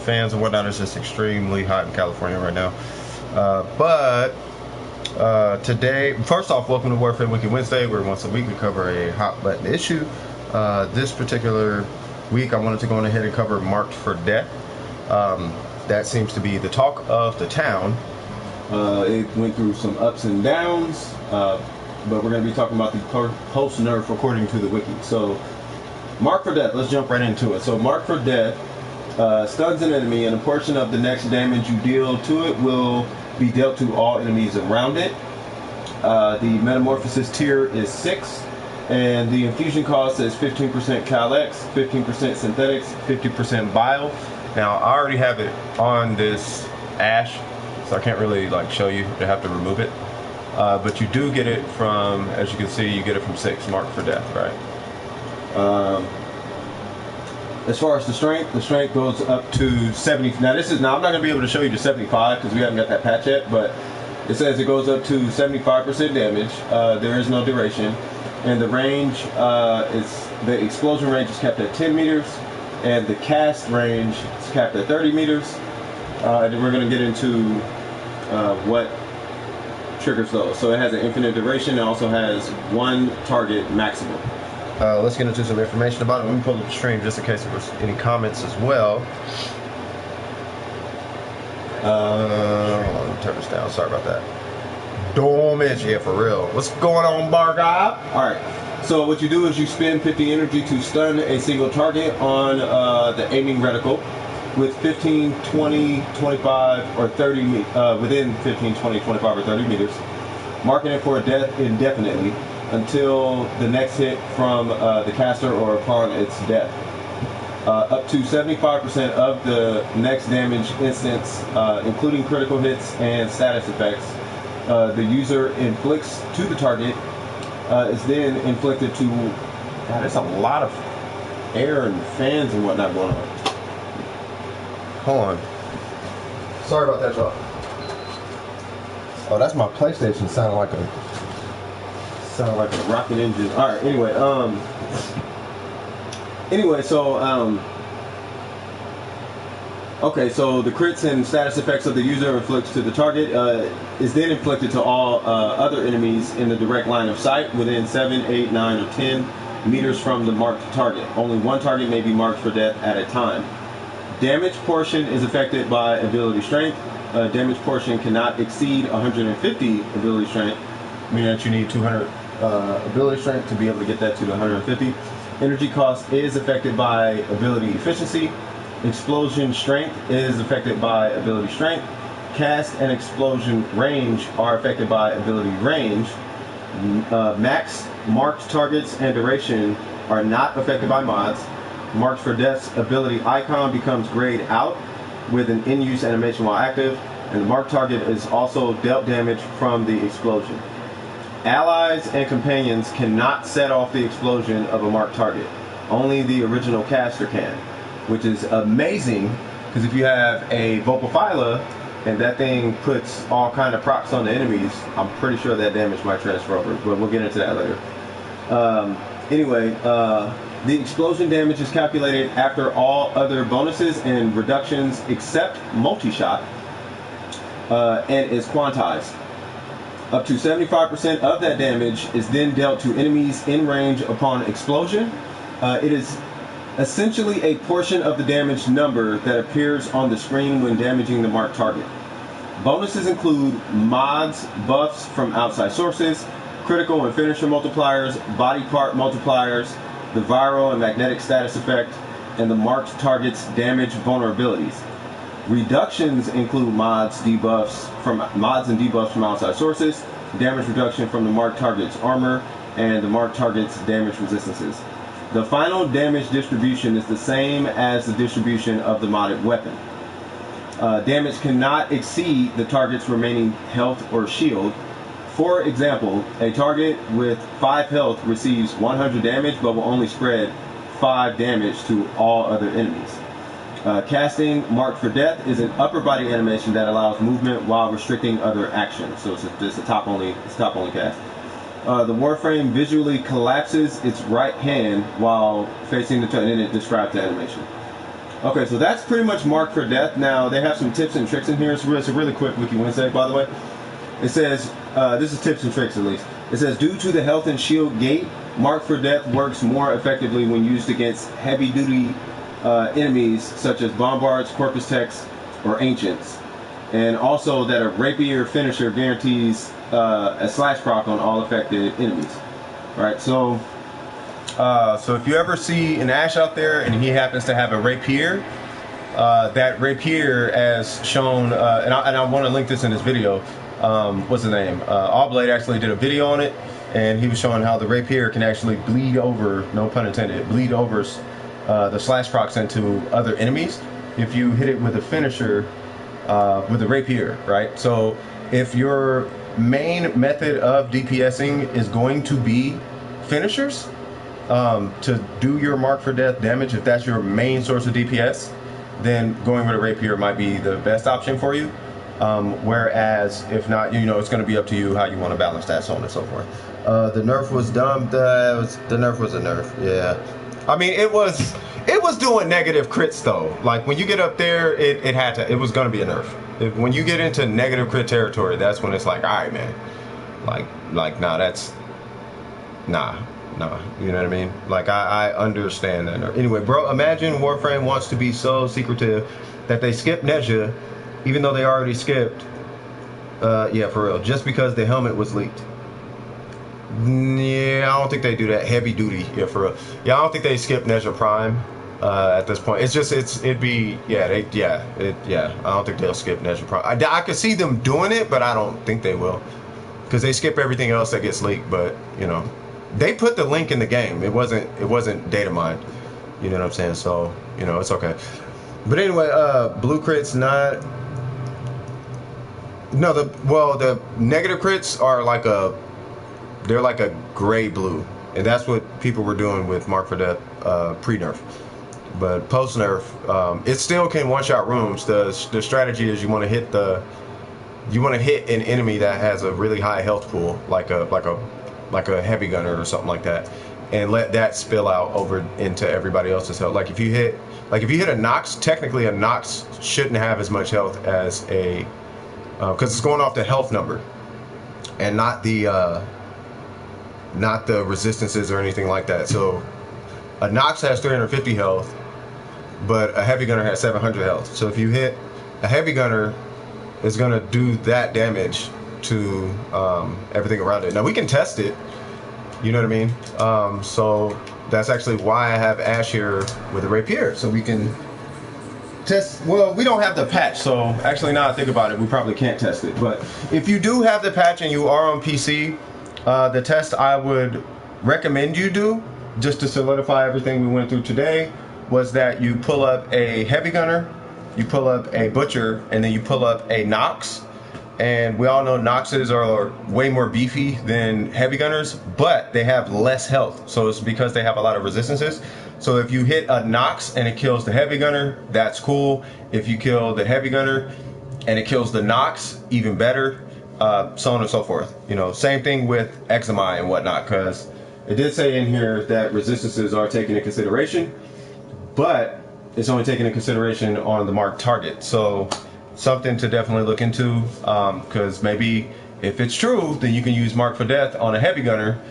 fans and whatnot. It's just extremely hot in California right now. Today, first off, welcome to Warframe Wiki Wednesday, where once a week we cover a hot button issue. This particular week, I wanted to go ahead and cover Marked for Death. That seems to be the talk of the town. It went through some ups and downs, but we're going to be talking about the post-nerf according to the wiki. So, Marked for Death, let's jump right into it. So, Marked for Death stuns an enemy, and a portion of the next damage you deal to it will be dealt to all enemies around it. The Metamorphosis tier is 6, and the infusion cost is 15% Cal-X, 15% Synthetics, 50% Bile. Now, I already have it on this Ash, so I can't really show you. You have to remove it. But you do get it from, as you can see, you get it from 6, Marked for Death, right? As far as the strength goes up to 70. Now, I'm not going to be able to show you the 75 because we haven't got that patch yet, but it says it goes up to 75% damage. There is no duration. And the range the explosion range is capped at 10 meters, and the cast range is capped at 30 meters. And then we're going to get into what triggers those. So it has an infinite duration. It also has one target maximum. Let's get into some information about it. Let me pull up the stream just in case there was any comments as well. Let me turn this down. Sorry about that. Damage, yeah, for real. What's going on, Bargob? All right. So what you do is you spend 50 energy to stun a single target on the aiming reticle with 15, 20, 25, or 30 within 15, 20, 25, or 30 meters, marking it for a death indefinitely until the next hit from the caster or upon its death. Up to 75% of the next damage instance, including critical hits and status effects, the user inflicts to the target is then inflicted to... God, there's a lot of air and fans and whatnot going on. Hold on. Sorry about that, y'all. Oh, that's my PlayStation sounding like a rocket engine. All right. So the crits and status effects of the user inflicts to the target is then inflicted to all other enemies in the direct line of sight within 7, 8, 9, or 10 meters from the marked target. Only one target may be marked for death at a time. Damage portion is affected by ability strength. Damage portion cannot exceed 150 ability strength, meaning that you need 200 ability strength to be able to get that to the 150. Energy cost is affected by ability efficiency. Explosion strength is affected by ability strength. Cast and explosion range are affected by ability range. Max marked targets and duration are not affected by mods. Marked for Death's ability icon becomes grayed out with an in-use animation while active, and the marked target is also dealt damage from the explosion. Allies and companions cannot set off the explosion of a marked target. Only the original caster can, which is amazing, because if you have a Vocal Phyla and that thing puts all kind of procs on the enemies, I'm pretty sure that damage might transfer over, but we'll get into that later. The explosion damage is calculated after all other bonuses and reductions except multi-shot, and is quantized. Up to 75% of that damage is then dealt to enemies in range upon explosion. It is essentially a portion of the damage number that appears on the screen when damaging the marked target. Bonuses include mods, buffs from outside sources, critical and finisher multipliers, body part multipliers, the viral and magnetic status effect, and the marked target's damage vulnerabilities. Reductions include mods and debuffs from outside sources, damage reduction from the marked target's armor, and the marked target's damage resistances. The final damage distribution is the same as the distribution of the modded weapon. Damage cannot exceed the target's remaining health or shield. For example, a target with 5 health receives 100 damage but will only spread 5 damage to all other enemies. Casting Marked for Death is an upper body animation that allows movement while restricting other actions. So it's a top only cast. The Warframe visually collapses its right hand while facing the turn, and it describes the animation. Okay, so that's pretty much marked for death. Now, they have some tips and tricks in here. It's a really quick Wiki Wednesday, by the way. It says, this is tips and tricks at least. It says, due to the health and shield gate, marked for death works more effectively when used against heavy-duty enemies such as bombards, corpus techs, or ancients. And also that a rapier finisher guarantees a slash proc on all affected enemies. Right, so if you ever see an Ash out there and he happens to have a rapier, that rapier as shown, and I want to link this in this video, what's his name? Allblade actually did a video on it, and he was showing how the rapier can actually bleed over, no pun intended, bleed over the slash procs into other enemies if you hit it with a finisher with a rapier, right? So if your main method of DPSing is going to be finishers, to do your mark for death damage, if that's your main source of DPS, then going with a rapier might be the best option for you. Whereas if not, it's going to be up to you how you want to balance that, so on and so forth. The nerf was dumb. The nerf was a nerf. Yeah, I mean it was doing negative crits though. Like when you get up there, it was going to be a nerf. When you get into negative crit territory, that's when it's like, all right, man, like nah, that's nah. No, you know what I mean? Like, I understand that. Anyway, bro, imagine Warframe wants to be so secretive that they skip Nezha, even though they already skipped, yeah, for real, just because the helmet was leaked. Yeah, I don't think they do that heavy duty, yeah, for real. Yeah, I don't think they skip Nezha Prime at this point. It's just, I don't think they'll skip Nezha Prime. I could see them doing it, but I don't think they will. Because they skip everything else that gets leaked, but, they put the link in the game. It wasn't data mined. You know what I'm saying? So, it's okay. But anyway, blue crits not. No, the negative crits are they're like a gray blue, and that's what people were doing with Mark for Death pre-nerf. But post nerf, it still can one-shot rooms. The strategy is you want to hit an enemy that has a really high health pool, like a heavy gunner or something like that, and let that spill out over into everybody else's health. Like if you hit a Nox, technically a Nox shouldn't have as much health as a, because it's going off the health number, and not the resistances or anything like that. So a Nox has 350 health, but a heavy gunner has 700 health. So if you hit a heavy gunner, it's gonna do that damage to everything around it. Now we can test it, you know what I mean? So that's actually why I have Ash here with a rapier, so we can test. Well, we don't have the patch, so actually now I think about it, we probably can't test it. But if you do have the patch and you are on PC, the test I would recommend you do, just to solidify everything we went through today, was that you pull up a heavy gunner, you pull up a butcher, and then you pull up a Nox. And we all know Noxes are way more beefy than heavy gunners, but they have less health. So it's because they have a lot of resistances. So if you hit a Nox and it kills the heavy gunner, that's cool. If you kill the heavy gunner and it kills the Nox, even better. So on and so forth. Same thing with Exami and whatnot, because it did say in here that resistances are taken into consideration, but it's only taken into consideration on the marked target. So something to definitely look into, because maybe if it's true, then you can use Mark for Death on a heavy gunner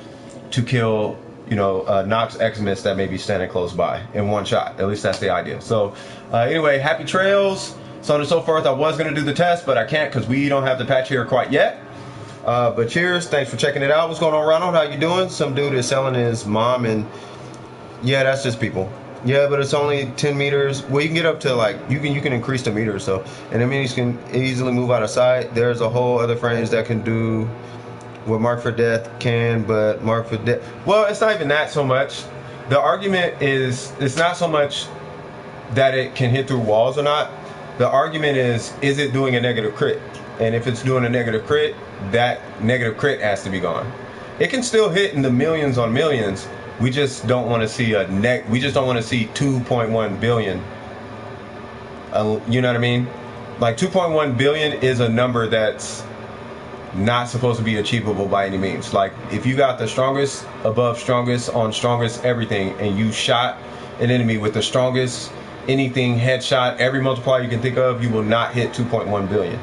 to kill, Nox Xmas that may be standing close by in one shot. At least that's the idea. So anyway, happy trails, so on and so forth. I was going to do the test, but I can't because we don't have the patch here quite yet. But cheers, thanks for checking it out. What's going on, Ronald? How you doing? Some dude is selling his mom, and yeah, that's just people. Yeah, but it's only 10 meters. Well, you can get up to you can increase the meters, so, and enemies can easily move out of sight. There's a whole other frames that can do what Mark for Death can, but Mark for Death, well, it's not even that so much. The argument is, it's not so much that it can hit through walls or not. The argument is it doing a negative crit? And if it's doing a negative crit, that negative crit has to be gone. It can still hit in the millions on millions. We just don't want to see we just don't want to see 2.1 billion. You know what I mean? Like 2.1 billion is a number that's not supposed to be achievable by any means. Like if you got the strongest above strongest on strongest everything, and you shot an enemy with the strongest anything headshot, every multiplier you can think of, you will not hit 2.1 billion,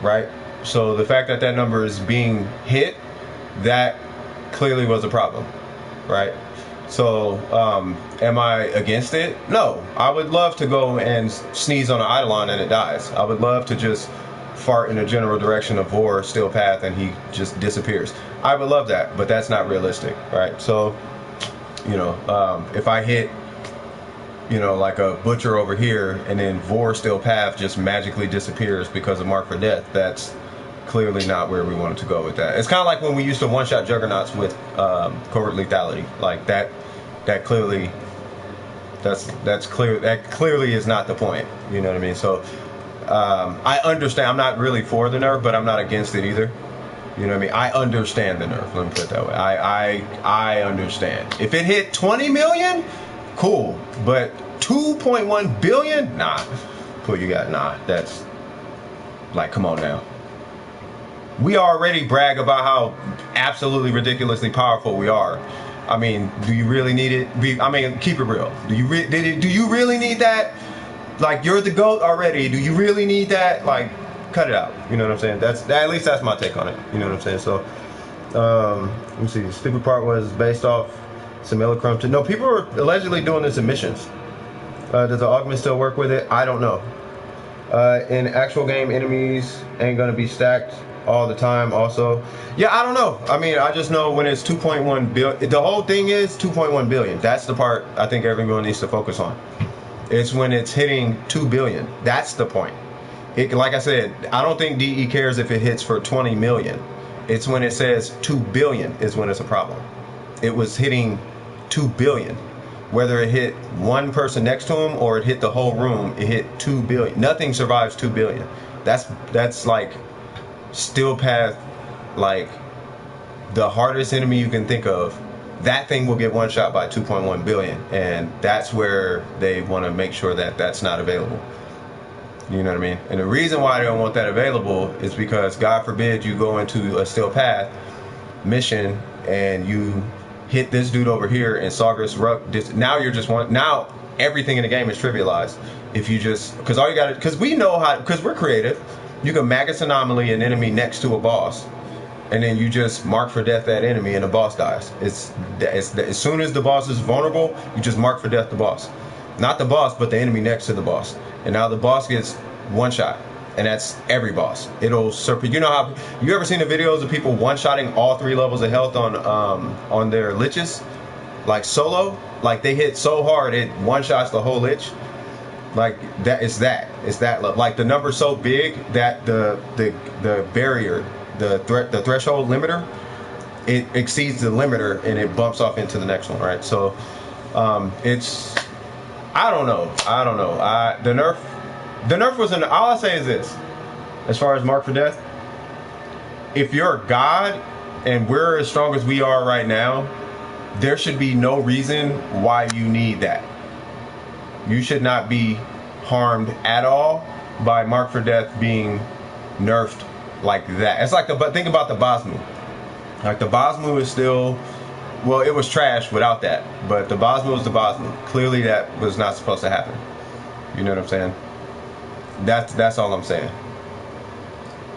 right? So the fact that that number is being hit, that clearly was a problem, right? So am I against it? No. I would love to go and sneeze on an Eidolon and it dies. I would love to just fart in the general direction of Vor, Steel Path, and he just disappears. I would love that, but that's not realistic, right? So, you know, if I hit, you know, like a Butcher over here, and then Vor, Steel Path just magically disappears because of Mark for Death, that's clearly not where we wanted to go with that. It's kind of like when we used to one-shot Juggernauts with Covert Lethality. Like that clearly, that's clear. That clearly is not the point. You know what I mean? So I understand. I'm not really for the nerf, but I'm not against it either. You know what I mean? I understand the nerf. Let me put it that way. I understand. If it hit 20 million, cool. But 2.1 billion, nah. Cool, you got nah. That's like, come on now. We already brag about how absolutely ridiculously powerful we are. I mean, do you really need it? I mean, keep it real. Do you really need that? Like, you're the GOAT already. Do you really need that? Like, cut it out. You know what I'm saying? At least that's my take on it. You know what I'm saying? So, let me see. The stupid part was based off Simulacrum. No, people are allegedly doing this in missions. Does the augment still work with it? I don't know. In actual game, enemies ain't gonna be stacked all the time also. Yeah, I don't know. I mean, I just know when it's 2.1 billion, the whole thing is 2.1 billion. That's the part I think everyone needs to focus on. It's when it's hitting 2 billion. That's the point. Like I said, I don't think DE cares if it hits for 20 million. It's when it says 2 billion is when it's a problem. It was hitting 2 billion. Whether it hit one person next to him or it hit the whole room, it hit 2 billion. Nothing survives 2 billion. That's like Steel Path, like the hardest enemy you can think of. That thing will get one shot by 2.1 billion, and that's where they want to make sure that that's not available. You know what I mean? And the reason why they don't want that available is because, God forbid, you go into a Steel Path mission and you hit this dude over here and Saurus Ruck. Now you're just now everything in the game is trivialized. If you just, because all you got to, because we know how, because we're creative. You can Magus Anomaly an enemy next to a boss, and then you just mark for death that enemy, and the boss dies. It's as soon as the boss is vulnerable, you just mark for death the boss, not the boss, but the enemy next to the boss. And now the boss gets one shot, and that's every boss. It'll surface. You know how you ever seen the videos of people one-shotting all 3 levels of health on their liches, like solo? Like they hit so hard it one-shots the whole lich. Like that, it's that like the number's so big that the barrier, the threshold limiter, it exceeds the limiter and it bumps off into the next one, right? So it's, I don't know. The nerf was all I say is this, as far as Mark for Death, if you're a god and we're as strong as we are right now, there should be no reason why you need that. You should not be harmed at all by Mark for Death being nerfed like that. It's like but think about the Bosmu. Like the Bosmu is still, well, it was trash without that, but the Bosmu was the Bosmu. Clearly that was not supposed to happen. You know what I'm saying? That's all I'm saying.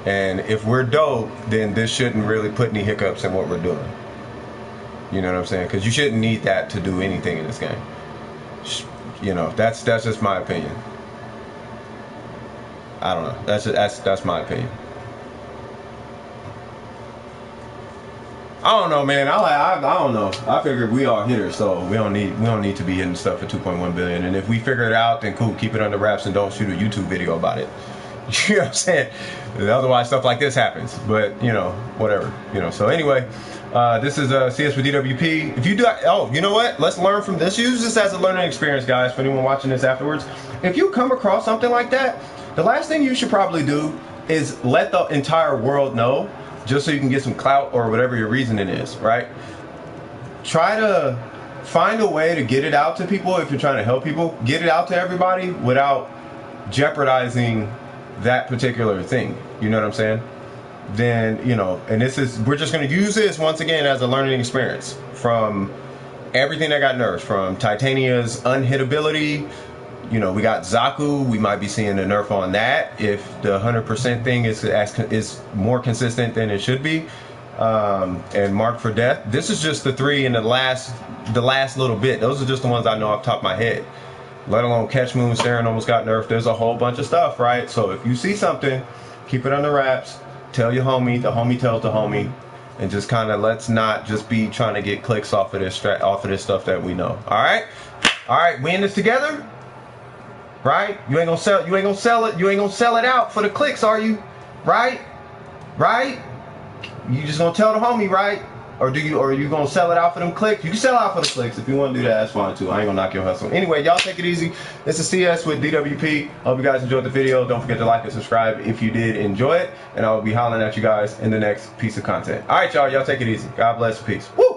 And if we're dope, then this shouldn't really put any hiccups in what we're doing. You know what I'm saying? Because you shouldn't need that to do anything in this game. You know, that's just my opinion. I don't know. That's my opinion. I don't know, man. I don't know. I figured we are hitters, so we don't need to be hitting stuff at 2.1 billion. And if we figure it out, then cool. Keep it under wraps and don't shoot a YouTube video about it. You know what I'm saying? Otherwise, stuff like this happens. But you know, whatever. You know. So anyway. This is CS with DWP. If you do, you know what? Let's learn from this. Use this as a learning experience, guys, for anyone watching this afterwards. If you come across something like that, the last thing you should probably do is let the entire world know, just so you can get some clout or whatever your reasoning is, right? Try to find a way to get it out to people if you're trying to help people. Get it out to everybody without jeopardizing that particular thing. You know what I'm saying? Then, you know, and we're just going to use this once again as a learning experience from everything that got nerfed, from Titania's unhittability You know, we got Zaku. We might be seeing a nerf on that if the 100% thing is more consistent than it should be. And Marked for Death. This is just the 3 in the last little bit. Those are just the ones I know off the top of my head. Let alone Catch Moon, Saren almost got nerfed. There's a whole bunch of stuff, right? So if you see something, keep it under wraps. Tell your homie. The homie tells the homie. And just kind of, let's not just be trying to get clicks off of this stuff that we know. All right, we in this together, right? You ain't gonna sell it out for the clicks, are you? Right? You just gonna tell the homie, right? Or are you gonna sell it out for them clicks? You can sell out for the clicks if you want to do that. That's fine too. I ain't gonna knock your hustle. Anyway, y'all take it easy. This is CS with DWP. Hope you guys enjoyed the video. Don't forget to like and subscribe if you did enjoy it. And I will be hollering at you guys in the next piece of content. All right, y'all. Y'all take it easy. God bless. Peace. Woo!